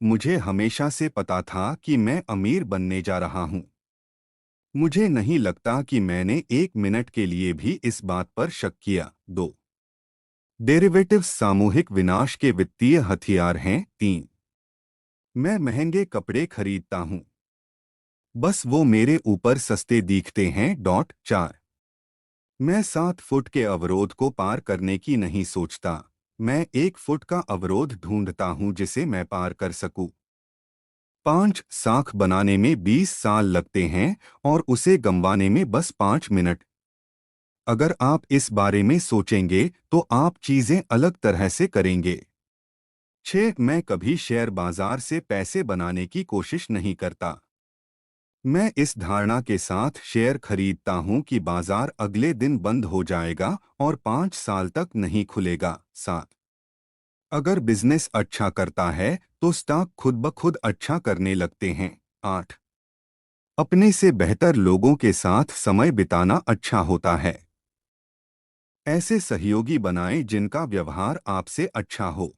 मुझे हमेशा से पता था कि मैं अमीर बनने जा रहा हूं। मुझे नहीं लगता कि मैंने एक मिनट के लिए भी इस बात पर शक किया। 2 डेरिवेटिव्स सामूहिक विनाश के वित्तीय हथियार हैं। 3 मैं महंगे कपड़े खरीदता हूं, बस वो मेरे ऊपर सस्ते दिखते हैं। 4 मैं 7 फुट के अवरोध को पार करने की नहीं सोचता, मैं 1 फुट का अवरोध ढूंढता हूं जिसे मैं पार कर सकूं। 5 साख बनाने में 20 साल लगते हैं और उसे गंवाने में बस 5 मिनट। अगर आप इस बारे में सोचेंगे तो आप चीजें अलग तरह से करेंगे। 6 मैं कभी शेयर बाजार से पैसे बनाने की कोशिश नहीं करता। मैं इस धारणा के साथ शेयर खरीदता हूं कि बाजार अगले दिन बंद हो जाएगा और 5 साल तक नहीं खुलेगा। 7 अगर बिजनेस अच्छा करता है तो स्टॉक खुद ब खुद अच्छा करने लगते हैं। 8 अपने से बेहतर लोगों के साथ समय बिताना अच्छा होता है। ऐसे सहयोगी बनाएं जिनका व्यवहार आपसे अच्छा हो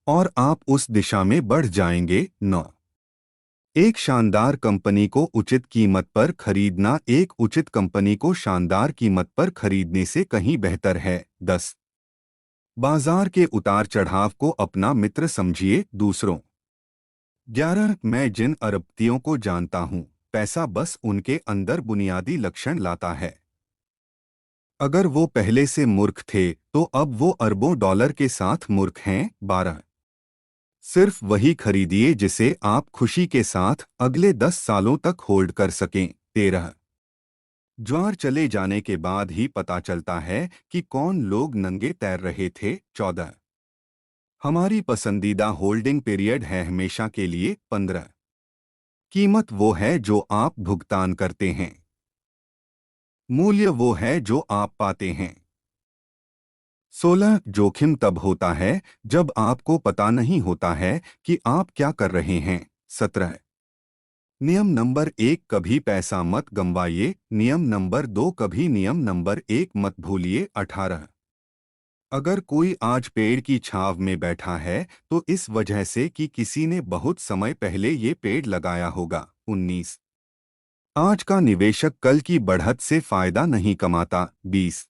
और आप उस दिशा में बढ़ जाएंगे। 9 एक शानदार कंपनी को उचित कीमत पर खरीदना एक उचित कंपनी को शानदार कीमत पर खरीदने से कहीं बेहतर है। 10 बाजार के उतार चढ़ाव को अपना मित्र समझिए। दूसरों। 11 मैं जिन अरबपतियों को जानता हूं, पैसा बस उनके अंदर बुनियादी लक्षण लाता है। अगर वो पहले से मूर्ख थे तो अब वो अरबों डॉलर के साथ मूर्ख हैं। 12 सिर्फ वही खरीदिए जिसे आप खुशी के साथ अगले 10 सालों तक होल्ड कर सकें। 13 ज्वार चले जाने के बाद ही पता चलता है कि कौन लोग नंगे तैर रहे थे। 14 हमारी पसंदीदा होल्डिंग पीरियड है हमेशा के लिए। 15 कीमत वो है जो आप भुगतान करते हैं, मूल्य वो है जो आप पाते हैं। 16 जोखिम तब होता है जब आपको पता नहीं होता है कि आप क्या कर रहे हैं। 17 नियम नंबर 1 कभी पैसा मत गंवाइए, नियम नंबर 2 कभी नियम नंबर 1 मत भूलिए। 18 अगर कोई आज पेड़ की छांव में बैठा है तो इस वजह से कि किसी ने बहुत समय पहले ये पेड़ लगाया होगा। 19 आज का निवेशक कल की बढ़त से फायदा नहीं कमाता। 20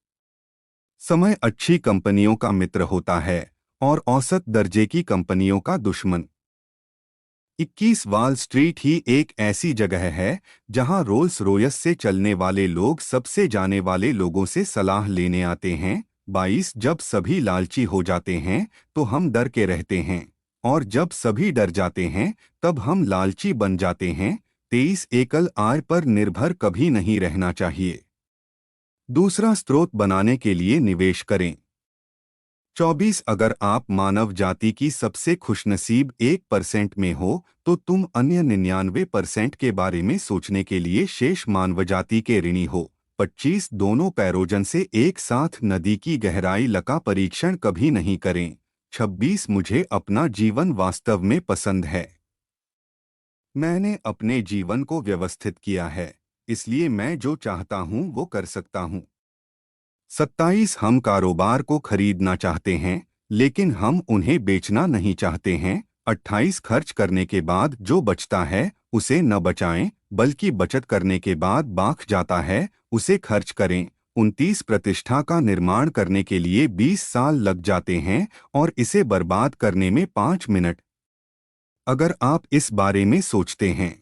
समय अच्छी कंपनियों का मित्र होता है और औसत दर्जे की कंपनियों का दुश्मन। 21 वाल स्ट्रीट ही एक ऐसी जगह है जहां रोल्स रॉयस से चलने वाले लोग सबसे जाने वाले लोगों से सलाह लेने आते हैं। 22 जब सभी लालची हो जाते हैं तो हम डर के रहते हैं और जब सभी डर जाते हैं तब हम लालची बन जाते हैं। 23 एकल आय पर निर्भर कभी नहीं रहना चाहिए, दूसरा स्रोत बनाने के लिए निवेश करें। 24 अगर आप मानव जाति की सबसे खुशनसीब 1% में हो तो तुम अन्य 99% के बारे में सोचने के लिए शेष मानवजाति के ऋणी हो। 25 दोनों पैरोजन से एक साथ नदी की गहराई लका परीक्षण कभी नहीं करें। 26 मुझे अपना जीवन वास्तव में पसंद है। मैंने अपने जीवन को व्यवस्थित किया है, इसलिए मैं जो चाहता हूं वो कर सकता हूं। 27 हम कारोबार को खरीदना चाहते हैं लेकिन हम उन्हें बेचना नहीं चाहते हैं। 28 खर्च करने के बाद जो बचता है उसे न बचाएं बल्कि बचत करने के बाद बाख जाता है उसे खर्च करें। 29 प्रतिष्ठा का निर्माण करने के लिए 20 साल लग जाते हैं और इसे बर्बाद करने में 5 मिनट। अगर आप इस बारे में सोचते हैं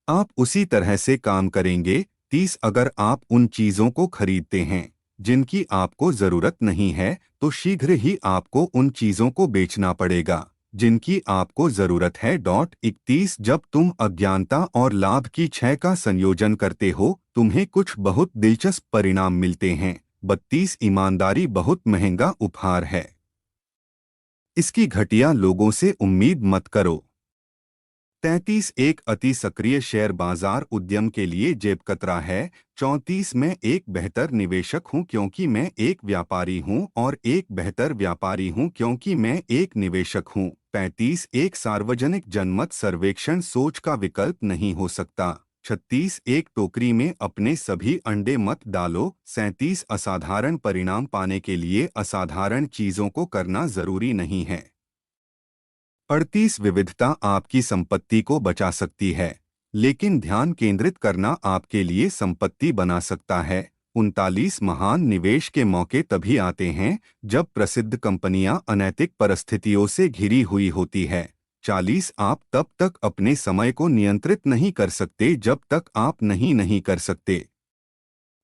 आप उसी तरह से काम करेंगे। 30 अगर आप उन चीज़ों को खरीदते हैं जिनकी आपको ज़रूरत नहीं है तो शीघ्र ही आपको उन चीज़ों को बेचना पड़ेगा जिनकी आपको ज़रूरत है। 31 जब तुम अज्ञानता और लाभ की क्षय का संयोजन करते हो तुम्हें कुछ बहुत दिलचस्प परिणाम मिलते हैं। 32 ईमानदारी बहुत महंगा उपहार है, इसकी घटिया लोगों से उम्मीद मत करो। 33 एक अति सक्रिय शेयर बाजार उद्यम के लिए जेबकतरा है। 34 मैं एक बेहतर निवेशक हूं क्योंकि मैं एक व्यापारी हूं और एक बेहतर व्यापारी हूं क्योंकि मैं एक निवेशक हूं। 35 एक सार्वजनिक जनमत सर्वेक्षण सोच का विकल्प नहीं हो सकता। 36 एक टोकरी में अपने सभी अंडे मत डालो। 37 असाधारण परिणाम पाने के लिए असाधारण चीजों को करना जरूरी नहीं है। 38 विविधता आपकी संपत्ति को बचा सकती है, लेकिन ध्यान केंद्रित करना आपके लिए संपत्ति बना सकता है। 39 महान निवेश के मौके तभी आते हैं जब प्रसिद्ध कंपनियां अनैतिक परिस्थितियों से घिरी हुई होती है। 40 आप तब तक अपने समय को नियंत्रित नहीं कर सकते जब तक आप नहीं कर सकते।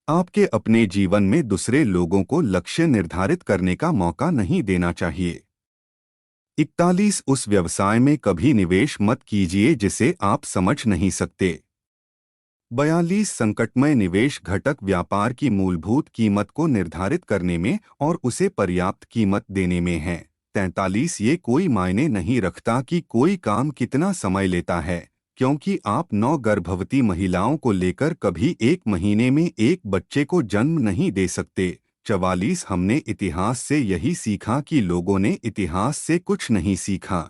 आपके अपने जीवन में दूसरे लोगों को लक्ष्य निर्धारित करने का मौका नहीं देना चाहिए। 41 उस व्यवसाय में कभी निवेश मत कीजिए जिसे आप समझ नहीं सकते। 42 संकटमय निवेश घटक व्यापार की मूलभूत कीमत को निर्धारित करने में और उसे पर्याप्त कीमत देने में है। 43 ये कोई मायने नहीं रखता कि कोई काम कितना समय लेता है, क्योंकि आप 9 गर्भवती महिलाओं को लेकर कभी एक महीने में एक बच्चे को जन्म नहीं दे सकते। 44 हमने इतिहास से यही सीखा कि लोगों ने इतिहास से कुछ नहीं सीखा।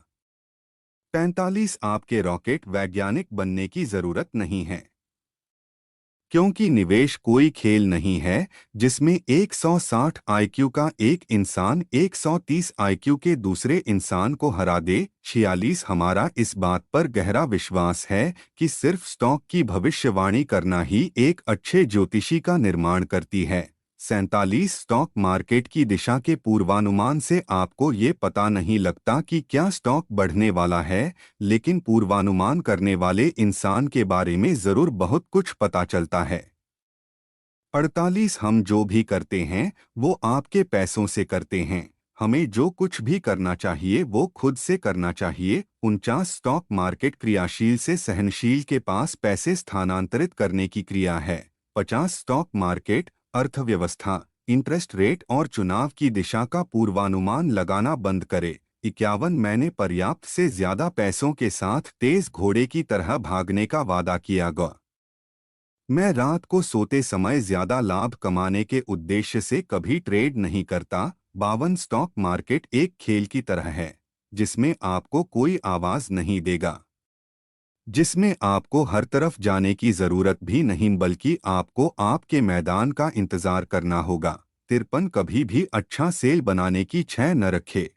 45 आपके रॉकेट वैज्ञानिक बनने की जरूरत नहीं है, क्योंकि निवेश कोई खेल नहीं है जिसमें 160 आईक्यू का एक इंसान 130 आईक्यू के दूसरे इंसान को हरा दे। 46 हमारा इस बात पर गहरा विश्वास है कि सिर्फ स्टॉक की भविष्यवाणी करना ही एक अच्छे ज्योतिषी का निर्माण करती है। 47 स्टॉक मार्केट की दिशा के पूर्वानुमान से आपको ये पता नहीं लगता कि क्या स्टॉक बढ़ने वाला है, लेकिन पूर्वानुमान करने वाले इंसान के बारे में जरूर बहुत कुछ पता चलता है। 48 हम जो भी करते हैं वो आपके पैसों से करते हैं। हमें जो कुछ भी करना चाहिए वो खुद से करना चाहिए। 49 स्टॉक मार्केट क्रियाशील से सहनशील के पास पैसे स्थानांतरित करने की क्रिया है। 50 स्टॉक मार्केट अर्थव्यवस्था, इंटरेस्ट रेट और चुनाव की दिशा का पूर्वानुमान लगाना बंद करे। 51 मैंने पर्याप्त से ज्यादा पैसों के साथ तेज घोड़े की तरह भागने का वादा किया गया। मैं रात को सोते समय ज्यादा लाभ कमाने के उद्देश्य से कभी ट्रेड नहीं करता। 52 स्टॉक मार्केट एक खेल की तरह है जिसमें आपको कोई आवाज नहीं देगा, जिसमें आपको हर तरफ जाने की जरूरत भी नहीं बल्कि आपको आपके मैदान का इंतजार करना होगा। 53 कभी भी अच्छा सेल बनाने की छह न रखे,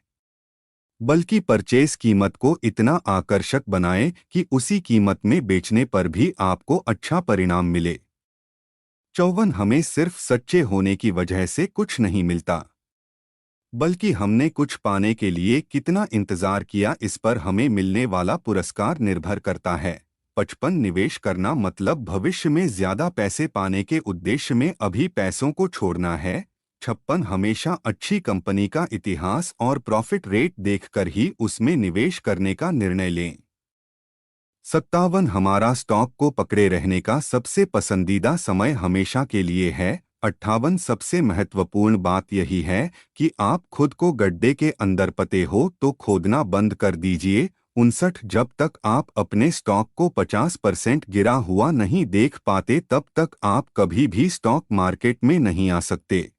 बल्कि परचेस कीमत को इतना आकर्षक बनाएं कि उसी कीमत में बेचने पर भी आपको अच्छा परिणाम मिले। 54 हमें सिर्फ सच्चे होने की वजह से कुछ नहीं मिलता, बल्कि हमने कुछ पाने के लिए कितना इंतजार किया इस पर हमें मिलने वाला पुरस्कार निर्भर करता है। 55 निवेश करना मतलब भविष्य में ज्यादा पैसे पाने के उद्देश्य में अभी पैसों को छोड़ना है। 56 हमेशा अच्छी कंपनी का इतिहास और प्रॉफिट रेट देखकर ही उसमें निवेश करने का निर्णय लें। 57 हमारा स्टॉक को पकड़े रहने का सबसे पसंदीदा समय हमेशा के लिए है। 58 सबसे महत्वपूर्ण बात यही है कि आप खुद को गड्ढे के अंदर पते हो तो खोदना बंद कर दीजिए। 59 जब तक आप अपने स्टॉक को 50% गिरा हुआ नहीं देख पाते तब तक आप कभी भी स्टॉक मार्केट में नहीं आ सकते।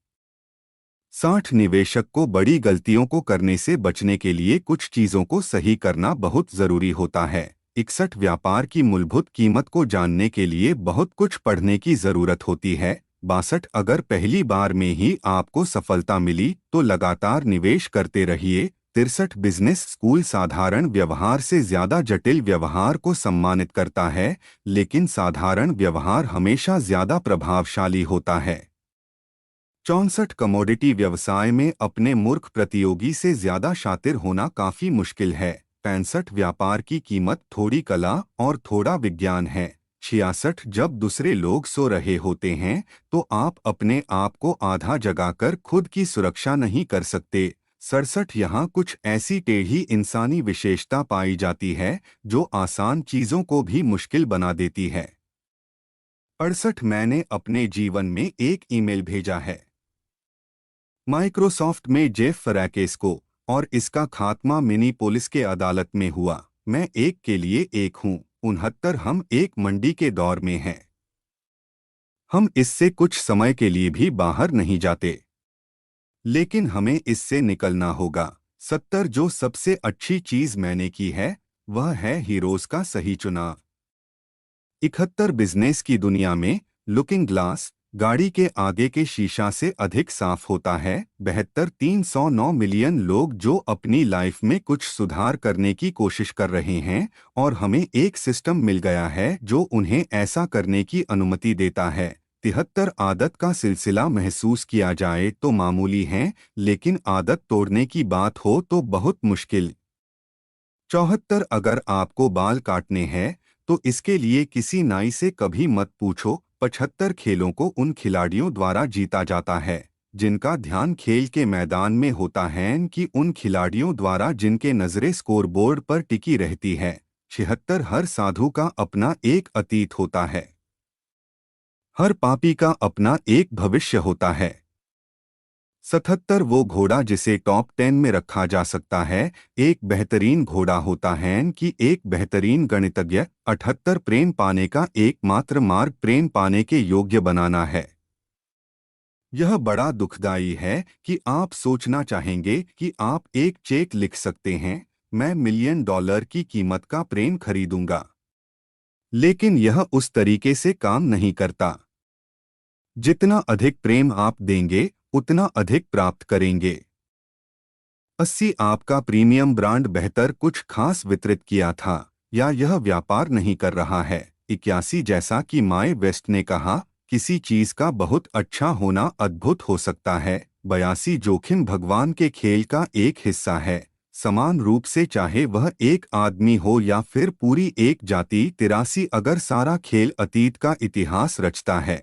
60 निवेशक को बड़ी गलतियों को करने से बचने के लिए कुछ चीजों को सही करना बहुत जरूरी होता है। 61 व्यापार की मूलभूत कीमत को जानने के लिए बहुत कुछ पढ़ने की जरूरत होती है। 62 अगर पहली बार में ही आपको सफलता मिली तो लगातार निवेश करते रहिए। 63 बिजनेस स्कूल साधारण व्यवहार से ज्यादा जटिल व्यवहार को सम्मानित करता है, लेकिन साधारण व्यवहार हमेशा ज्यादा प्रभावशाली होता है। 64 कमोडिटी व्यवसाय में अपने मूर्ख प्रतियोगी से ज्यादा शातिर होना काफी मुश्किल है। 65 व्यापार की कीमत थोड़ी कला और थोड़ा विज्ञान है। 66 जब दूसरे लोग सो रहे होते हैं तो आप अपने आप को आधा जगाकर खुद की सुरक्षा नहीं कर सकते। 67 यहाँ कुछ ऐसी टेढ़ी इंसानी विशेषता पाई जाती है जो आसान चीजों को भी मुश्किल बना देती है। 68 मैंने अपने जीवन में एक ईमेल भेजा है माइक्रोसॉफ्ट में जेफ फराकेस को, और इसका खात्मा मिनीपोलिस के अदालत में हुआ। मैं एक के लिए एक हूँ। 69 हम एक मंडी के दौर में हैं। हम इससे कुछ समय के लिए भी बाहर नहीं जाते, लेकिन हमें इससे निकलना होगा। 70 जो सबसे अच्छी चीज मैंने की है वह है हीरोज का सही चुनाव। 71 बिजनेस की दुनिया में लुकिंग ग्लास गाड़ी के आगे के शीशा से अधिक साफ होता है। 309 मिलियन लोग जो अपनी लाइफ में कुछ सुधार करने की कोशिश कर रहे हैं और हमें एक सिस्टम मिल गया है जो उन्हें ऐसा करने की अनुमति देता है। 73 आदत का सिलसिला महसूस किया जाए तो मामूली हैं, लेकिन आदत तोड़ने की बात हो तो बहुत मुश्किल। 74 अगर आपको बाल काटने हैं तो इसके लिए किसी नाई से कभी मत पूछो। 75 खेलों को उन खिलाड़ियों द्वारा जीता जाता है जिनका ध्यान खेल के मैदान में होता है कि उन खिलाड़ियों द्वारा जिनके नजरें स्कोरबोर्ड पर टिकी रहती है। 76 हर साधु का अपना एक अतीत होता है। हर पापी का अपना एक भविष्य होता है। 77 वो घोड़ा जिसे टॉप 10 में रखा जा सकता है। एक बेहतरीन घोड़ा होता है कि एक बेहतरीन गणितज्ञ। 78 प्रेम पाने का एकमात्र मार्ग प्रेम पाने के योग्य बनाना है। यह बड़ा दुखदाई है कि आप सोचना चाहेंगे कि आप एक चेक लिख सकते हैं, मैं $1,000,000 की कीमत का प्रेम खरीदूंगा, लेकिन यह उस तरीके से काम नहीं करता। जितना अधिक प्रेम आप देंगे उतना अधिक प्राप्त करेंगे। 80 आपका प्रीमियम ब्रांड बेहतर कुछ खास वितरित किया था या यह व्यापार नहीं कर रहा है। 81 जैसा कि माय वेस्ट ने कहा, किसी चीज का बहुत अच्छा होना अद्भुत हो सकता है। 82 जोखिम भगवान के खेल का एक हिस्सा है, समान रूप से चाहे वह एक आदमी हो या फिर पूरी एक जाति। 83 अगर सारा खेल अतीत का इतिहास रचता है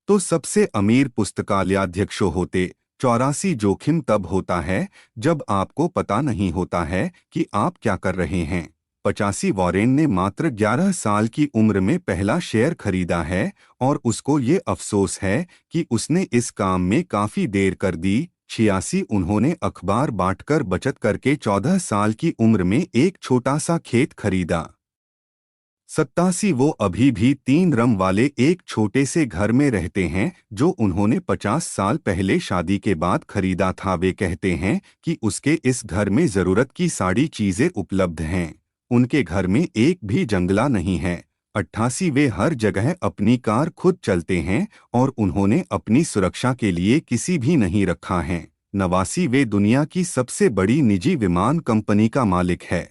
तो सबसे अमीर पुस्तकालयाध्यक्ष होते। 84 जोखिम तब होता है जब आपको पता नहीं होता है कि आप क्या कर रहे हैं। 85 वॉरेन ने मात्र 11 साल की उम्र में पहला शेयर खरीदा है और उसको ये अफसोस है कि उसने इस काम में काफी देर कर दी। 86 उन्होंने अखबार बांटकर बचत करके 14 साल की उम्र में एक छोटा सा खेत खरीदा। 87 वो अभी भी 3 रम वाले एक छोटे से घर में रहते हैं जो उन्होंने 50 साल पहले शादी के बाद खरीदा था। वे कहते हैं कि उसके इस घर में जरूरत की सारी चीजें उपलब्ध हैं। उनके घर में एक भी जंगला नहीं है। 88 वे हर जगह अपनी कार खुद चलते हैं और उन्होंने अपनी सुरक्षा के लिए किसी भी नहीं रखा है। 89 वे दुनिया की सबसे बड़ी निजी विमान कंपनी का मालिक है।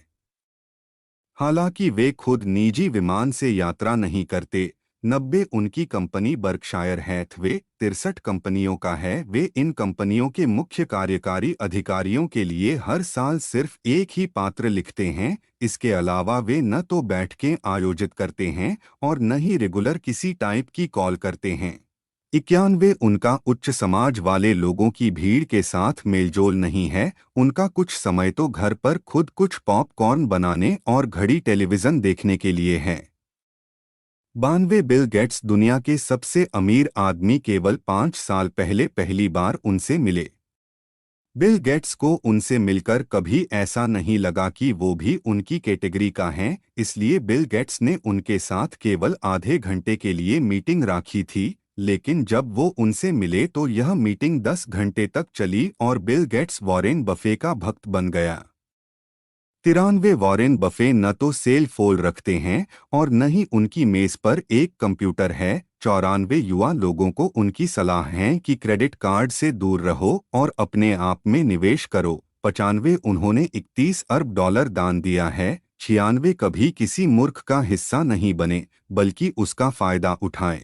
हालांकि वे खुद निजी विमान से यात्रा नहीं करते। 90 उनकी कंपनी बर्कशायर हैथवे 63 कंपनियों का है। वे इन कंपनियों के मुख्य कार्यकारी अधिकारियों के लिए हर साल सिर्फ एक ही पात्र लिखते हैं। इसके अलावा वे न तो बैठकें आयोजित करते हैं और न ही रेगुलर किसी टाइप की कॉल करते हैं। 91 उनका उच्च समाज वाले लोगों की भीड़ के साथ मेलजोल नहीं है। उनका कुछ समय तो घर पर खुद कुछ पॉपकॉर्न बनाने और घड़ी टेलीविजन देखने के लिए है। 92 बिल गेट्स दुनिया के सबसे अमीर आदमी केवल 5 साल पहले पहली बार उनसे मिले। बिल गेट्स को उनसे मिलकर कभी ऐसा नहीं लगा कि वो भी उनकी कैटेगरी का है, इसलिए बिल गेट्स ने उनके साथ केवल आधे घंटे के लिए मीटिंग रखी थी। लेकिन जब वो उनसे मिले तो यह मीटिंग 10 घंटे तक चली और बिल गेट्स वॉरेन बफे का भक्त बन गया। 93 वॉरेन बफे न तो सेल फोन रखते हैं और न ही उनकी मेज पर एक कंप्यूटर है। 94 युवा लोगों को उनकी सलाह है कि क्रेडिट कार्ड से दूर रहो और अपने आप में निवेश करो। 95 उन्होंने 31 अरब डॉलर दान दिया है। 96 कभी किसी मूर्ख का हिस्सा नहीं बने बल्कि उसका फायदा उठाएं।